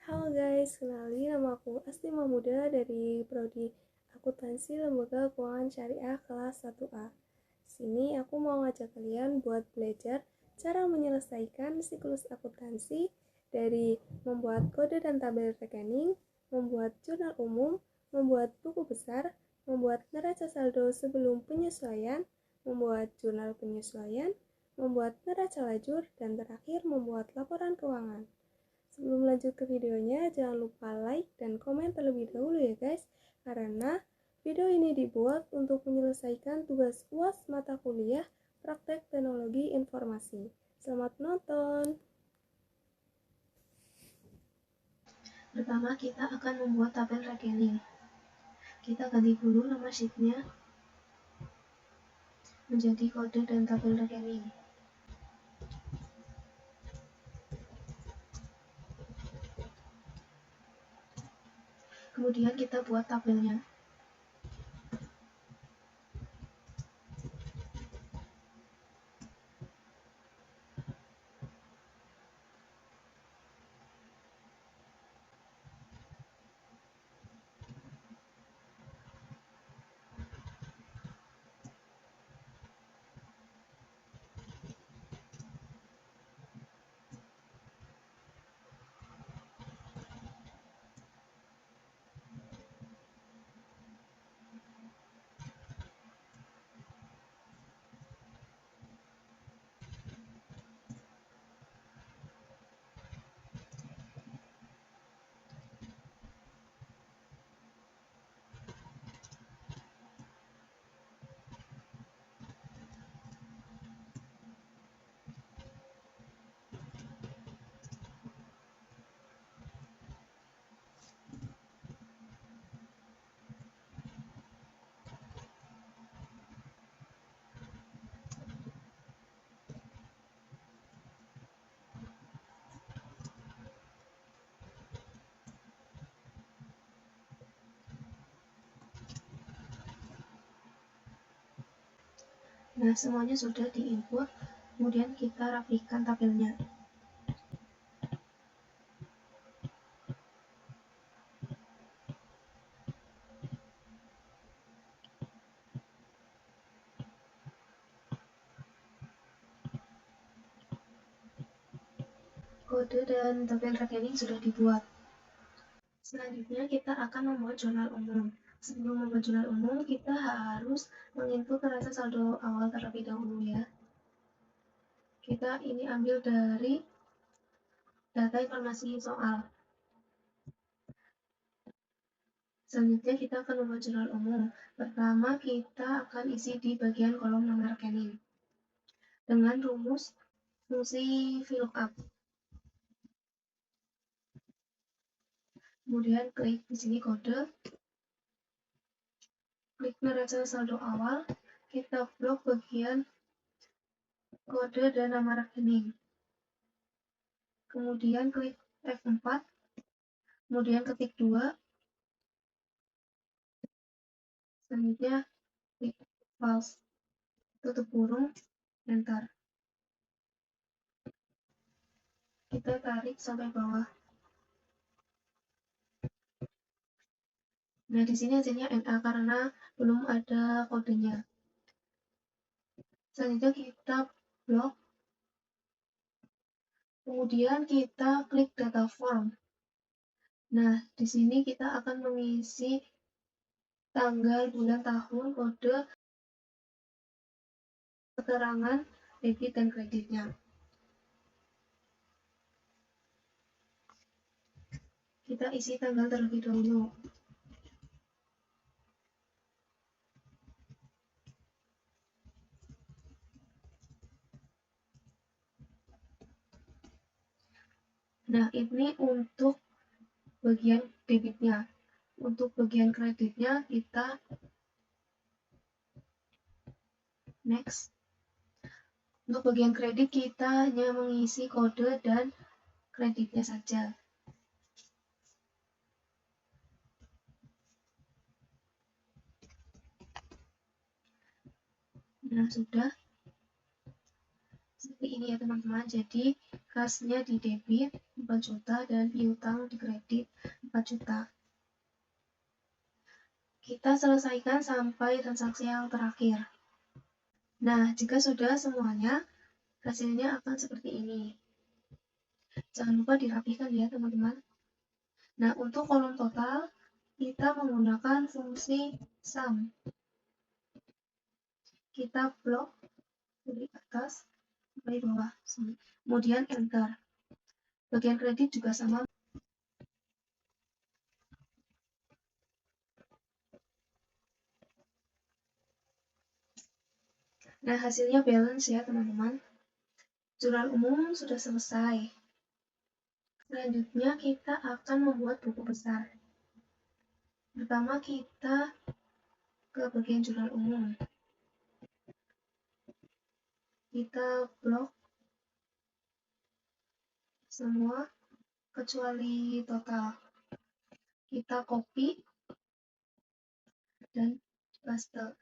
Halo guys, kenalin nama aku Asti Mahmuda dari Prodi Akuntansi Lembaga Keuangan Syariah kelas 1A. Sini aku mau ngajak kalian buat belajar cara menyelesaikan siklus akuntansi dari membuat kode dan tabel rekening, membuat jurnal umum, membuat buku besar, membuat neraca saldo sebelum penyesuaian, membuat jurnal penyesuaian, membuat neraca lajur, dan terakhir membuat laporan keuangan. Sebelum lanjut ke videonya, jangan lupa like dan komen terlebih dahulu ya guys, karena video ini dibuat untuk menyelesaikan tugas UAS mata kuliah Praktek Teknologi Informasi. Selamat menonton! Pertama, kita akan membuat tabel rekening. Kita ganti dulu nama sheetnya menjadi kode dan tabel rekening. Kemudian kita buat tabelnya. Nah, semuanya sudah diinput, kemudian kita rapikan tabelnya. Kode dan tabel rekening sudah dibuat. Selanjutnya kita akan membuat jurnal umum. Sebelum membuat jurnal umum, kita harus menginput neraca saldo awal terlebih dahulu ya. Kita ini ambil dari data informasi soal. Selanjutnya kita akan membuat jurnal umum. Pertama kita akan isi di bagian kolom nama rekening dengan rumus fungsi VLOOKUP. Kemudian klik di sini kode, klik neraca saldo awal, kita blok bagian kode dan nama rekening. Kemudian klik F4, kemudian ketik 2, selanjutnya klik false, tutup kurung, enter. Kita tarik sampai bawah. Nah, di sini hasilnya NA karena belum ada kodenya. Selanjutnya kita blok. Kemudian kita klik data form. Nah, di sini kita akan mengisi tanggal, bulan, tahun, kode, keterangan debit dan kreditnya. Kita isi tanggal terlebih dahulu. Nah, ini untuk bagian debitnya. Untuk bagian kreditnya kita next. Untuk bagian kredit kita hanya mengisi kode dan kreditnya saja. Nah, sudah seperti ini ya teman-teman. Jadi kasnya di debit 4 juta dan piutang di kredit 4 juta. Kita selesaikan sampai transaksi yang terakhir. Nah, jika sudah semuanya, hasilnya akan seperti ini. Jangan lupa dirapihkan ya teman-teman. Nah, untuk kolom total, kita menggunakan fungsi sum. Kita blok dari atas sampai bawah. Kemudian enter. Bagian kredit juga sama. Nah, hasilnya balance ya teman-teman. Jurnal umum sudah selesai. Selanjutnya kita akan membuat buku besar. Pertama kita ke bagian jurnal umum. Kita blok semua kecuali total. Kita copy dan paste.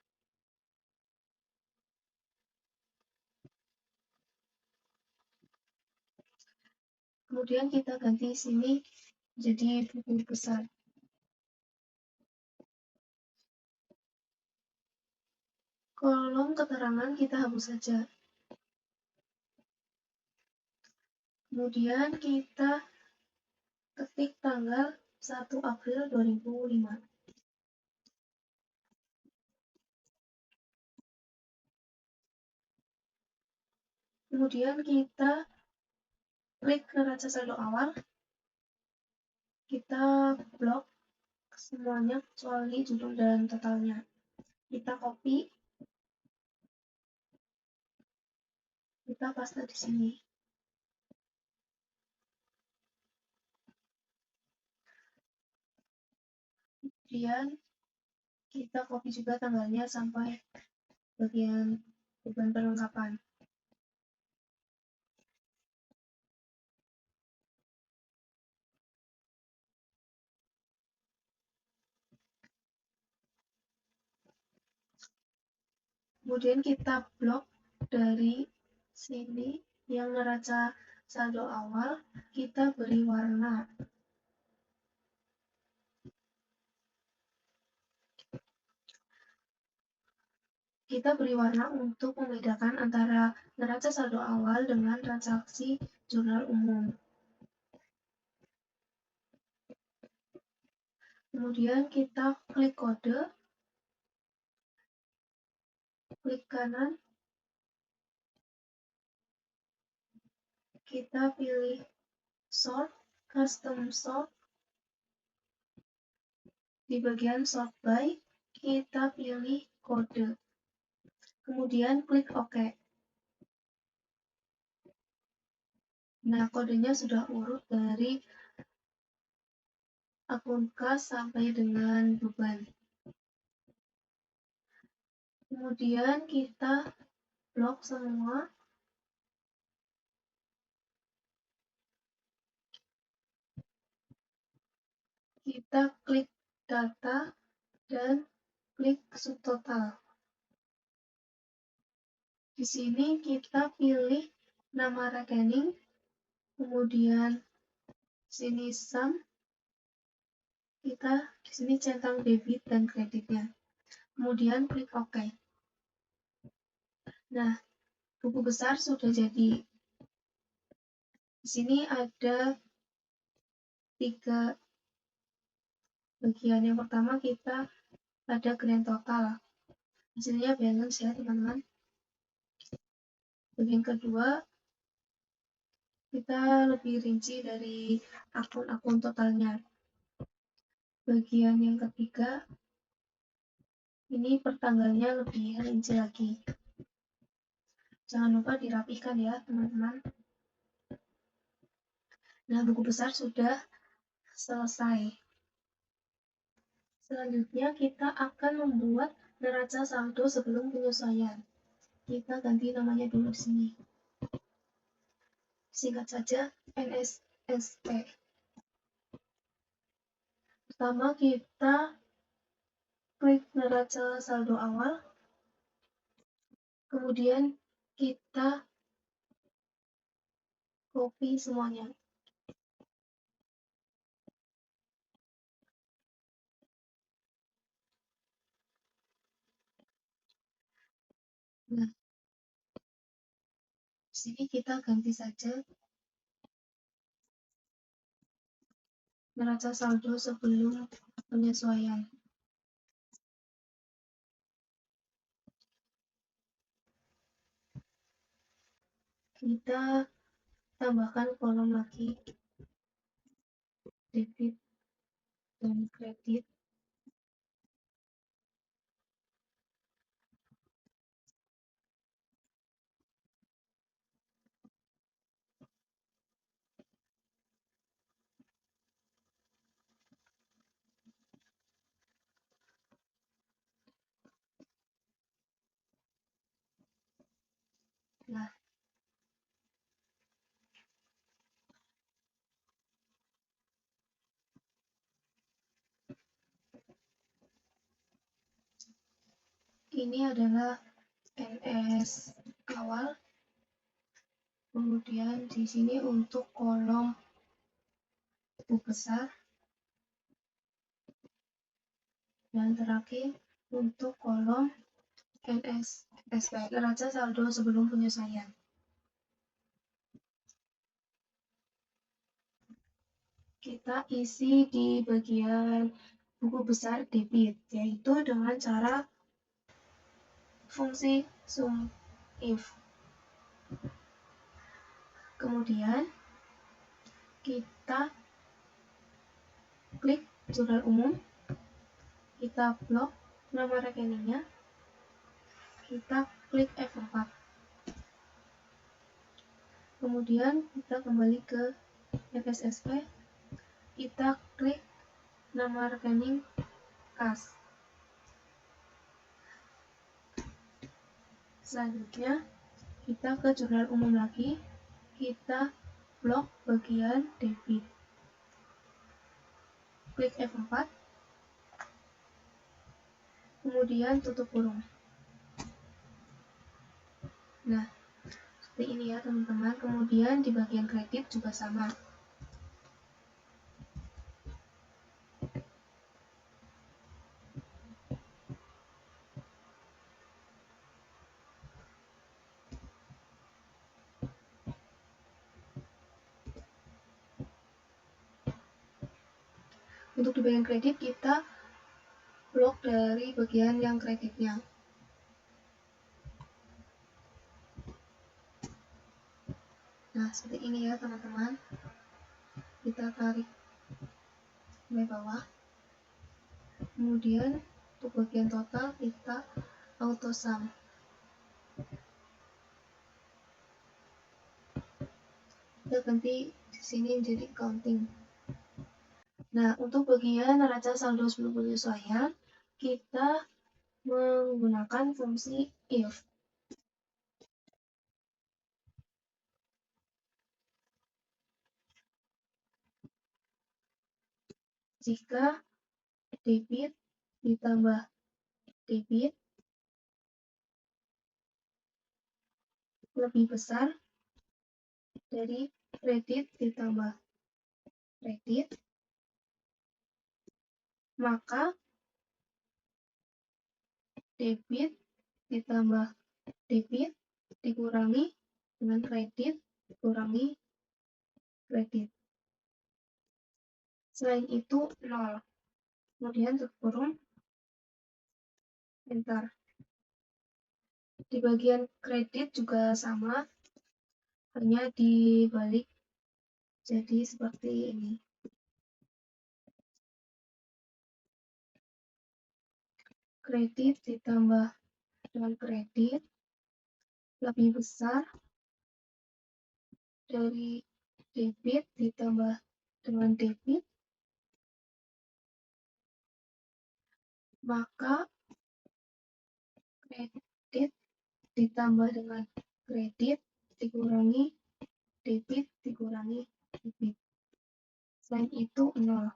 Kemudian kita ganti sini jadi buku besar. Kolom keterangan kita hapus saja. Kemudian kita ketik tanggal 1 April 2005. Kemudian kita klik neraca saldo awal. Kita blok semuanya kecuali judul dan totalnya. Kita copy. Kita paste di sini. Kemudian kita copy juga tanggalnya sampai bagian beban perlengkapan. Kemudian kita blok dari sini yang neraca saldo awal, kita beri warna. Kita beri warna untuk membedakan antara neraca saldo awal dengan transaksi jurnal umum. Kemudian kita klik kode, klik kanan, kita pilih sort, custom sort. Di bagian sort by, kita pilih kode. Kemudian klik OK. Nah, kodenya sudah urut dari akun kas sampai dengan beban. Kemudian kita blok semua. Kita klik data dan klik subtotal. Di sini kita pilih nama rekening, kemudian sini sum, kita di sini centang debit dan kreditnya. Kemudian klik OK. Nah, buku besar sudah jadi. Di sini ada 3 bagian. Yang pertama kita ada grand total. Hasilnya balance ya teman-teman. Bagian kedua, kita lebih rinci dari akun-akun totalnya. Bagian yang ketiga, ini pertanggalnya lebih rinci lagi. Jangan lupa dirapihkan ya teman-teman. Nah, buku besar sudah selesai. Selanjutnya kita akan membuat neraca saldo sebelum penyesuaian. Kita ganti namanya dulu di sini. Singkat saja NSST. Pertama kita klik neraca saldo awal. Kemudian kita copy semuanya. Nah, di sini kita ganti saja neraca saldo sebelum penyesuaian. Kita tambahkan kolom lagi debit dan kredit. Nah, ini adalah NS awal. Kemudian di sini untuk kolom U besar. Dan terakhir untuk kolom NSSP, neraca saldo sebelum penyesuaian. Kita isi di bagian buku besar debit, yaitu dengan cara fungsi SUMIF. Kemudian kita klik jurnal umum, kita blok nama rekeningnya, kita klik F4. Kemudian kita kembali ke FSSP, kita klik nama rekening kas. Selanjutnya kita ke jurnal umum lagi, kita blok bagian debit, klik F4, kemudian tutup kurung. Nah, seperti ini ya teman-teman. Kemudian di bagian kredit juga sama. Untuk di bagian kredit kita blok dari bagian yang kreditnya. Nah, seperti ini ya teman-teman. Kita tarik sampai bawah. Kemudian untuk bagian total kita auto sum. Kita ganti di sini menjadi counting. Nah, untuk bagian neraca saldo sebelum penyesuaian, kita menggunakan fungsi if. Jika debit ditambah debit lebih besar dari kredit ditambah kredit, maka debit ditambah debit dikurangi dengan kredit dikurangi kredit. Selain itu 0. Kemudian tutup kurung, enter. Di bagian kredit juga sama, hanya dibalik jadi seperti ini. Kredit ditambah dengan kredit lebih besar dari debit ditambah dengan debit, maka kredit ditambah dengan kredit dikurangi debit dikurangi debit. Selain itu 0.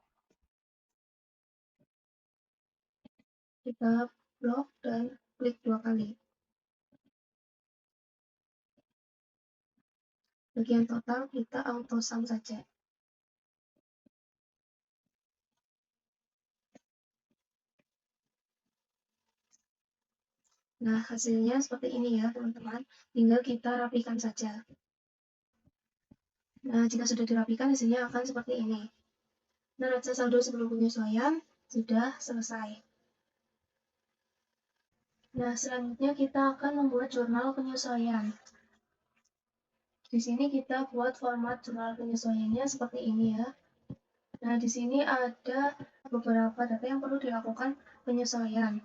Kita blok dan klik 2 kali. bagian total kita auto sum saja. Nah, hasilnya seperti ini ya, teman-teman. Tinggal kita rapikan saja. Nah, jika sudah dirapikan, hasilnya akan seperti ini. Neraca saldo sebelum penyesuaian sudah selesai. Nah, selanjutnya kita akan membuat jurnal penyesuaian. Di sini kita buat format jurnal penyesuaiannya seperti ini ya. Nah, di sini ada beberapa data yang perlu dilakukan penyesuaian.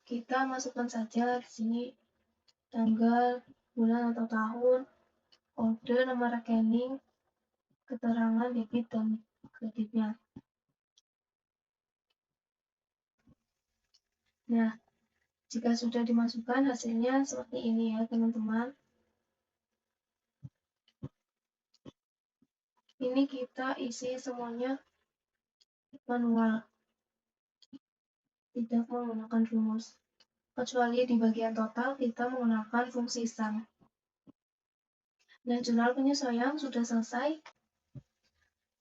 Kita masukkan saja di sini tanggal, bulan atau tahun, kode, nomor rekening, keterangan debit dan kreditnya. Nah, jika sudah dimasukkan, hasilnya seperti ini ya, teman-teman. Ini kita isi semuanya manual, tidak menggunakan rumus. Kecuali di bagian total, kita menggunakan fungsi sum. Nah, jurnal penyesuaian sudah selesai.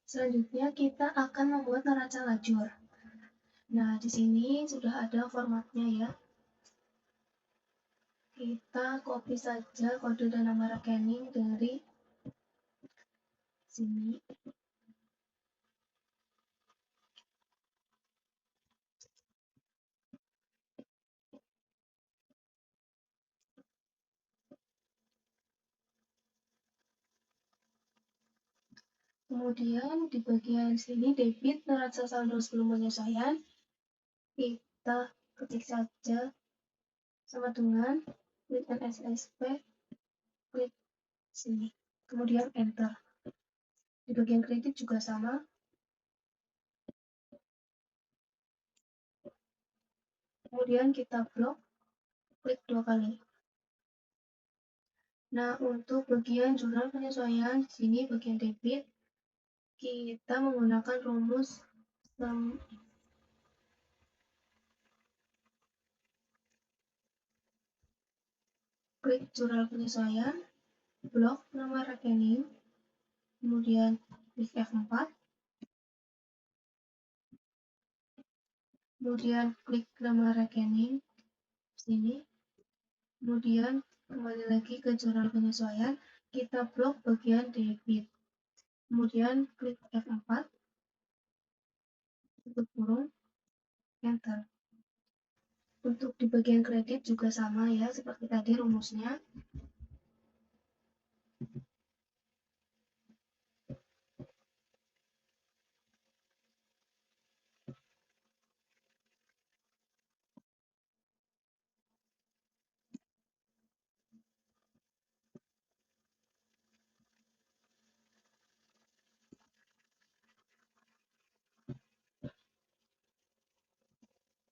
Selanjutnya, kita akan membuat neraca lajur. Nah, di sini sudah ada formatnya ya. Kita copy saja kode dan nama rekening dari sini. Kemudian di bagian sini debit neraca saldo sebelum penyesuaian, kita ketik saja sama dengan klik NSSP, klik sini, kemudian enter. Di bagian kredit juga sama. Kemudian kita blok, klik 2 kali. Nah, untuk bagian jurnal penyesuaian di sini bagian debit, kita menggunakan rumus klik jurnal penyesuaian, blok nama rekening, kemudian klik F4, kemudian klik nama rekening sini, kemudian kembali lagi ke jurnal penyesuaian, kita blok bagian debit, kemudian klik F4, tutup kurung, enter. Untuk di bagian kredit juga sama ya, seperti tadi rumusnya.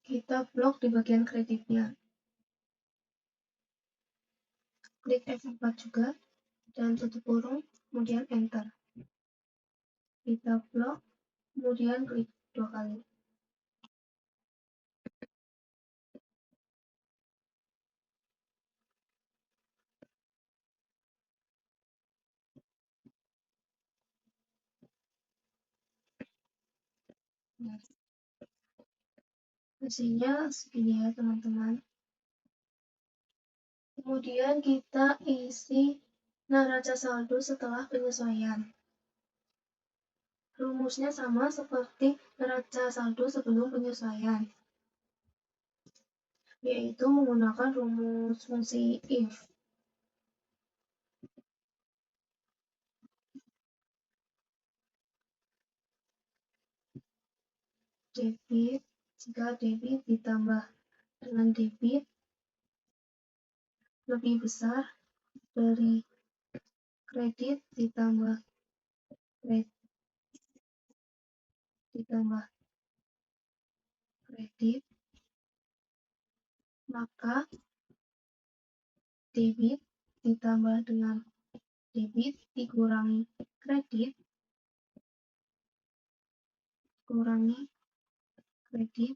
Kita blok di bagian kreditnya. Klik F4 juga, dan tutup kurung, kemudian enter. Kita blok, kemudian klik 2 kali. Nah, hasilnya segini ya teman-teman. Kemudian kita isi neraca saldo setelah penyesuaian. Rumusnya sama seperti neraca saldo sebelum penyesuaian, yaitu menggunakan rumus fungsi if. Debit, jika debit ditambah dengan debit lebih besar dari kredit ditambah kredit, maka debit ditambah dengan debit dikurangi kredit kurangi kredit,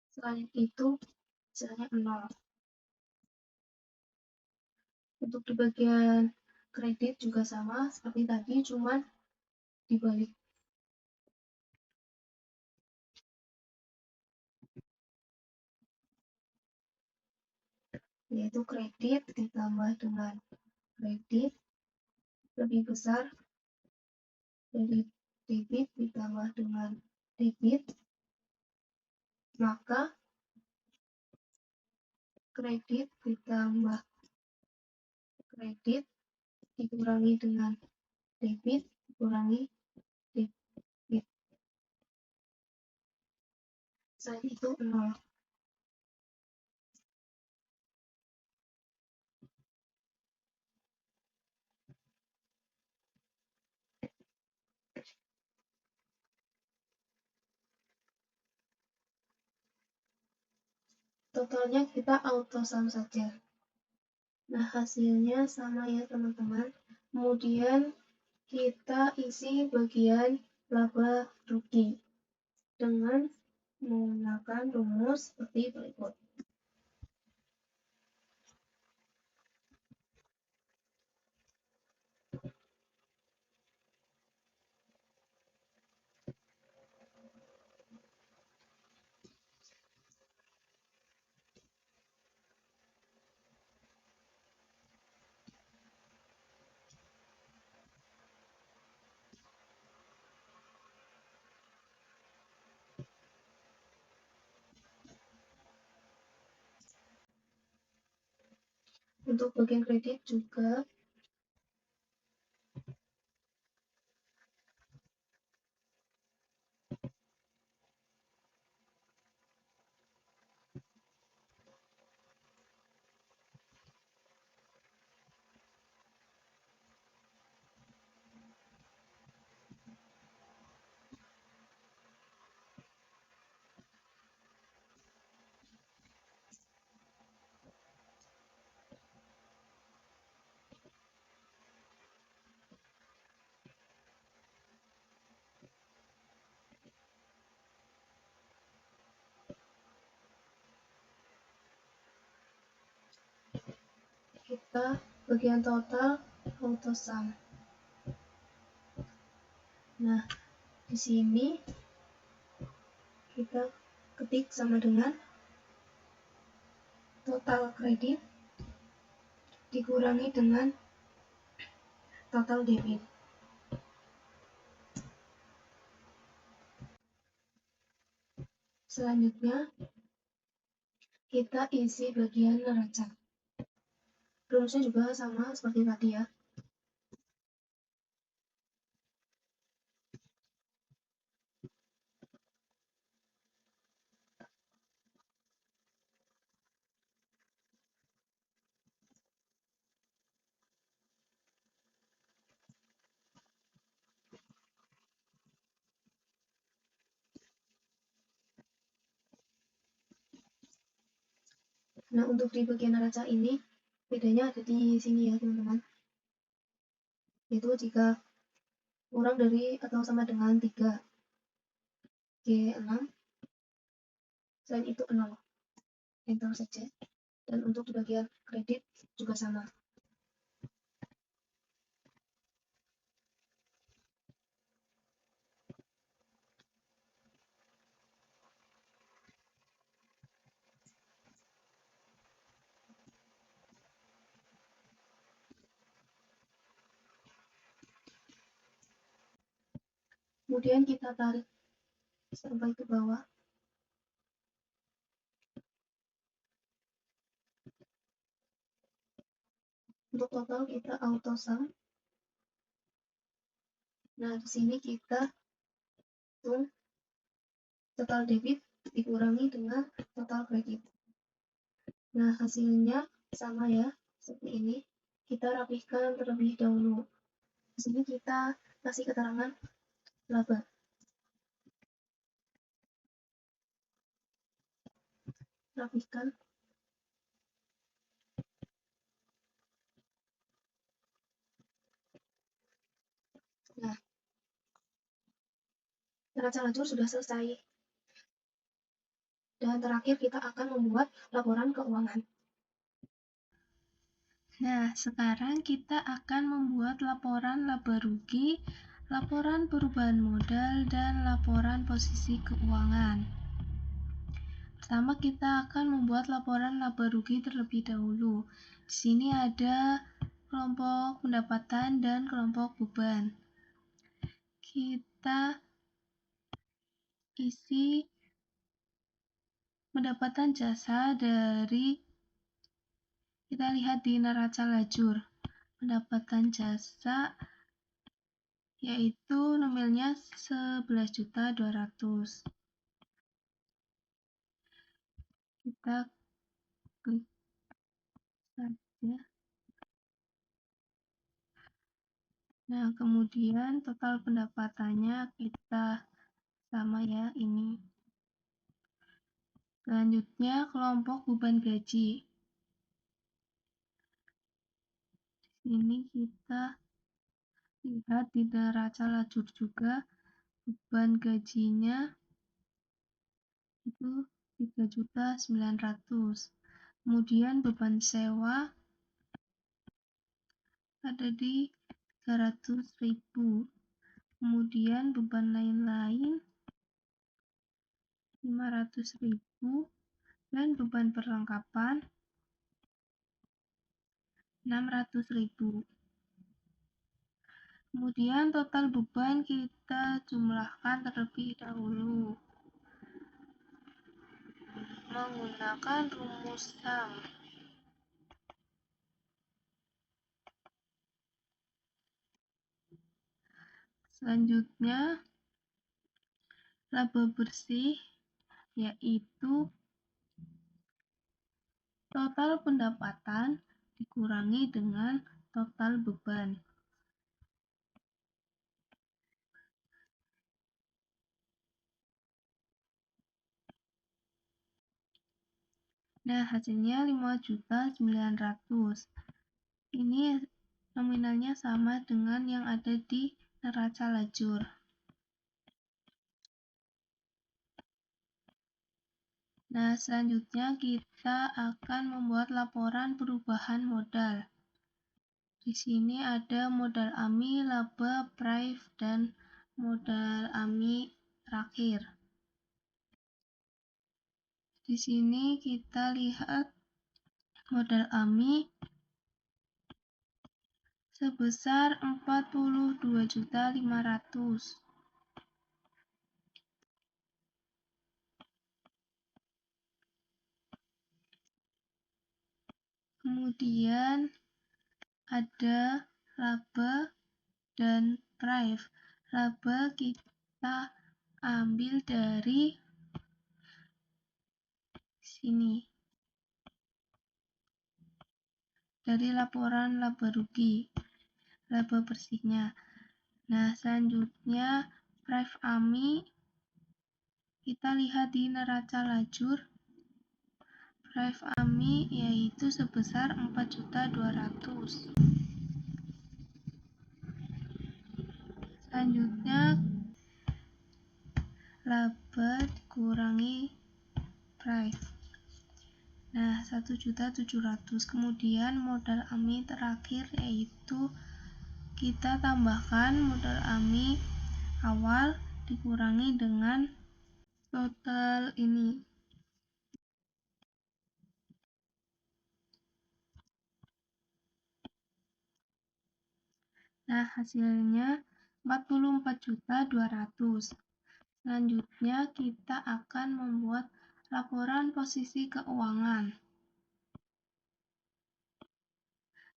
selain itu hasilnya 0. Untuk di bagian kredit juga sama seperti tadi, cuman dibalik, yaitu kredit ditambah dengan kredit lebih besar dari debit ditambah dengan debit, maka kredit ditambah kredit dikurangi dengan debit dikurangi debit. Saat itu 0. Totalnya kita auto sum saja. Nah, hasilnya sama ya teman-teman. Kemudian kita isi bagian laba rugi dengan menggunakan rumus seperti berikut. Untuk bagian kredit juga kita bagian total auto sum. Nah, di sini kita ketik sama dengan total kredit dikurangi dengan total debit. Selanjutnya, kita isi bagian neraca. Rumusnya juga sama seperti tadi ya. Nah, untuk di bagian neraca ini, bedanya ada di sini ya teman-teman. Yaitu jika kurang dari atau sama dengan 3, G6, selain itu 0. Enter saja. Dan untuk di bagian kredit juga sama. Kemudian kita tarik sampai ke bawah. Untuk total kita auto sum. Nah, di sini kita hitung total debit dikurangi dengan total kredit. Nah, hasilnya sama ya, seperti ini. Kita rapihkan terlebih dahulu. Di sini kita kasih keterangan laba. Rapihkan. Nah, neraca lajur sudah selesai. Dan terakhir kita akan membuat laporan keuangan. Nah, sekarang kita akan membuat laporan laba rugi, laporan perubahan modal, dan laporan posisi keuangan. Pertama, kita akan membuat laporan laba rugi terlebih dahulu. Di sini ada kelompok pendapatan dan kelompok beban. Kita isi pendapatan jasa dari, kita lihat di neraca lajur. Pendapatan jasa yaitu nominalnya 11.200.000. Kita klik saja. Nah, kemudian total pendapatannya kita sama ya ini. Selanjutnya kelompok beban gaji. Di sini kita lihat di neraca lajur juga beban gajinya itu 3.900.000. Kemudian beban sewa ada di 300.000. Kemudian beban lain-lain 500.000 dan beban perlengkapan 600.000. Kemudian total beban kita jumlahkan terlebih dahulu menggunakan rumus SAM. Selanjutnya laba bersih yaitu total pendapatan dikurangi dengan total beban. Nah, hasilnya 5.900.000. Ini nominalnya sama dengan yang ada di neraca lajur. Nah, selanjutnya kita akan membuat laporan perubahan modal. Di sini ada modal AMI, laba, prive, dan modal AMI terakhir. Di sini kita lihat modal AMI sebesar 42.500.000. Kemudian ada laba dan prive. Laba kita ambil dari sini, dari laporan laba rugi, laba bersihnya. Nah, selanjutnya prive AMI kita lihat di neraca lajur. Prive AMI yaitu sebesar 4.200.000. Selanjutnya laba dikurangi prive. Nah, 1.700.000. Kemudian modal AMI terakhir yaitu kita tambahkan modal AMI awal dikurangi dengan total ini. Nah, hasilnya 44.200.000. Selanjutnya kita akan membuat laporan posisi keuangan.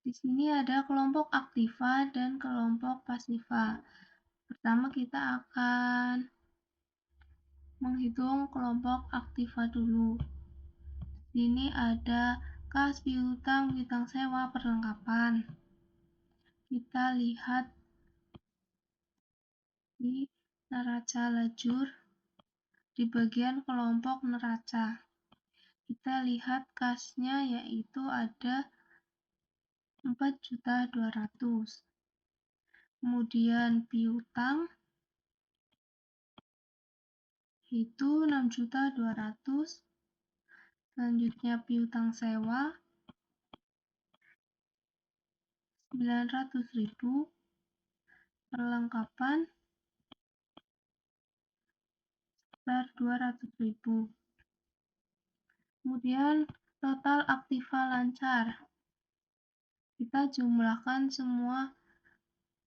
Di sini ada kelompok aktiva dan kelompok pasiva. Pertama kita akan menghitung kelompok aktiva dulu. Di sini ada kas, piutang, piutang sewa, perlengkapan. Kita lihat di neraca lajur di bagian kelompok neraca. Kita lihat kasnya yaitu ada 4.200.000. Kemudian piutang itu 6.200.000. Selanjutnya piutang sewa 900.000, perlengkapan sekitar 200.000. Kemudian total aktiva lancar. Kita jumlahkan semua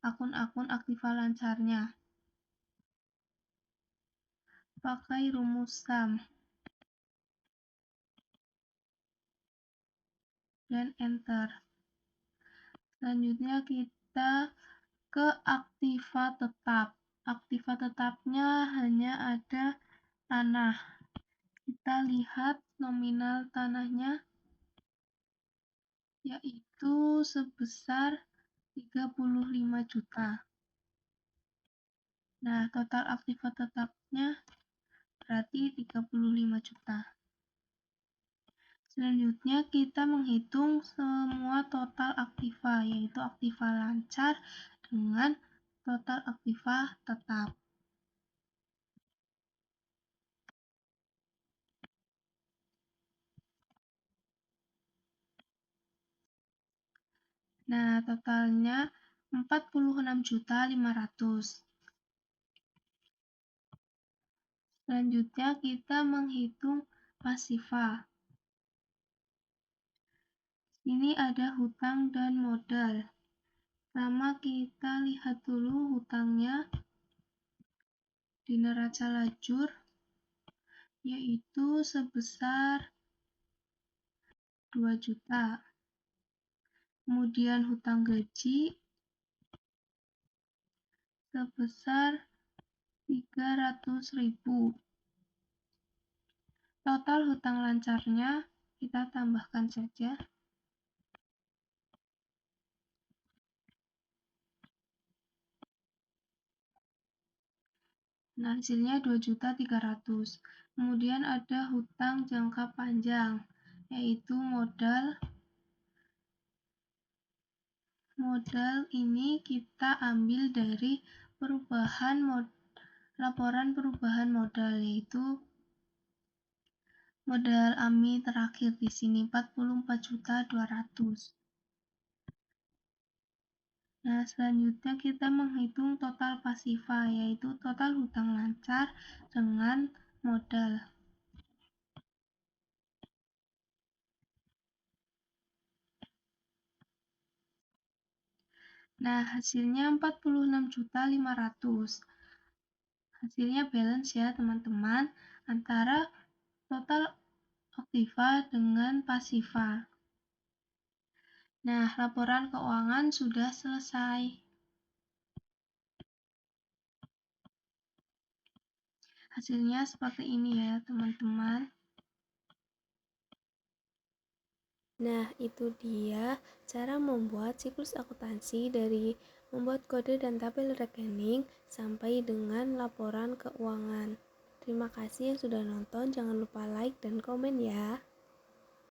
akun-akun aktiva lancarnya. Pakai rumus SUM. Dan enter. Selanjutnya kita ke aktiva tetap. Aktiva tetapnya hanya ada tanah. Kita lihat nominal tanahnya yaitu sebesar 35 juta. Nah, total aktiva tetapnya berarti 35 juta. Selanjutnya kita menghitung semua total aktiva, yaitu aktiva lancar dengan total aktiva tetap. Nah, totalnya 46.500.000. Selanjutnya kita menghitung pasiva. Ini ada hutang dan modal. Pertama kita lihat dulu hutangnya di neraca lajur, yaitu sebesar 2 juta. Kemudian hutang gaji sebesar 300.000. Total hutang lancarnya kita tambahkan saja. Nah, hasilnya 2.300.000. Kemudian ada hutang jangka panjang, yaitu modal. Modal ini kita ambil dari laporan perubahan modal, yaitu modal AMI terakhir di sini 44.200.000. Nah, selanjutnya kita menghitung total pasiva, yaitu total hutang lancar dengan modal. Nah, hasilnya 46.500.000. Hasilnya balance ya, teman-teman, antara total aktiva dengan pasiva. Nah, laporan keuangan sudah selesai. Hasilnya seperti ini ya, teman-teman. Nah, itu dia cara membuat siklus akuntansi dari membuat kode dan tabel rekening sampai dengan laporan keuangan. Terima kasih yang sudah nonton, jangan lupa like dan komen ya.